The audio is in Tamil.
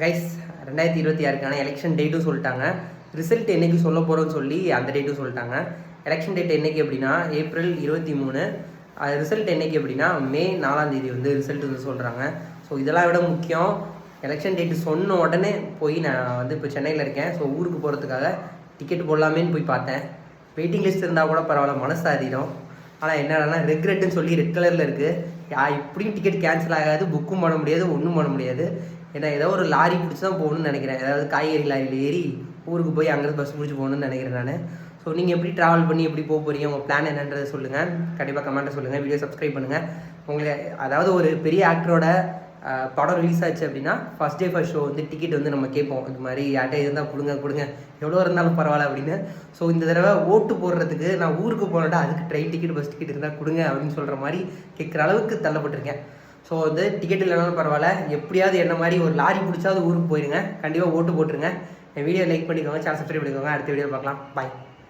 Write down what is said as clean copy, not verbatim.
கைஸ் 2026க்கான எலெக்ஷன் டேட்டும் சொல்லிட்டாங்க. ரிசல்ட் என்னைக்கு சொல்ல போகிறோன்னு சொல்லி அந்த டேட்டும் சொல்லிட்டாங்க. எலெக்ஷன் டேட் என்னைக்கு அப்படின்னா ஏப்ரல் 23. ரிசல்ட் என்னைக்கு அப்படின்னா மே 4ஆம் தேதி வந்து ரிசல்ட் வந்து சொல்கிறாங்க. ஸோ இதெல்லாம் விட முக்கியம், எலெக்ஷன் டேட்டு சொன்ன உடனே போய் நான் வந்து இப்போ சென்னையில் இருக்கேன். ஸோ ஊருக்கு போகிறதுக்காக டிக்கெட் போடலாமேன்னு போய் பார்த்தேன். வெயிட்டிங் லிஸ்ட் இருந்தால் கூட பரவாயில்ல, மனசு அதிரும். ஆனால் என்னன்னா ரெக்ரெட்டுன்னு சொல்லி ரெட் கலரில் இருக்குது. இப்படியும் டிக்கெட் கேன்சல் ஆகாது, புக்கும் பண்ண முடியாது, ஒன்றும் பண்ண முடியாது. ஏன்னா ஏதோ ஒரு லாரி பிடிச்சி தான் போகணுன்னு நினைக்கிறேன். ஏதாவது காய்கறி லாரியில் ஏறி ஊருக்கு போய் அங்கேருந்து பஸ் பிடிச்சி போகணுன்னு நினைக்கிறேன் நான். ஸோ நீங்கள் எப்படி ட்ராவல் பண்ணி எப்படி போக போகிறீங்க, உங்கள் பிளான் என்னன்றதை சொல்லுங்கள். கண்டிப்பாக கமெண்ட்டை சொல்லுங்கள், வீடியோ சப்ஸ்கிரைப் பண்ணுங்கள். உங்களுக்கு அதாவது ஒரு பெரிய ஆக்டரோட படம் ரிலீஸ் ஆச்சு அப்படின்னா ஃபஸ்ட் டே ஃபஸ்ட் ஷோ வந்து டிக்கெட் வந்து நம்ம கேட்போம், இது மாதிரி யார்கிட்ட இருந்தால் கொடுங்க எவ்வளோ இருந்தாலும் பரவாயில்ல அப்படின்னு. ஸோ இந்த தடவை ஓட்டு போடுறதுக்கு நான் ஊருக்கு போனேன்டா, அதுக்கு ட்ரெயின் டிக்கெட் பஸ் டிக்கெட் இருந்தால் கொடுங்க அப்படின்னு சொல்கிற மாதிரி கேட்குற அளவுக்கு தள்ளப்பட்டிருக்கேன். ஸோ வந்து டிக்கெட் இல்லைனாலும் பரவாயில்ல, எப்படியாவது என்ன மாதிரி ஒரு லாரி பிடிச்சாவது ஊருக்கு போயிருங்க. கண்டிப்பாக ஓட்டு போட்டுருங்க. என் வீடியோ லைக் பண்ணிக்கோங்க, சேனல் சப்ஸ்கிரைப் பண்ணிக்கோங்க. அடுத்த வீடியோ பார்க்கலாம். பாய்.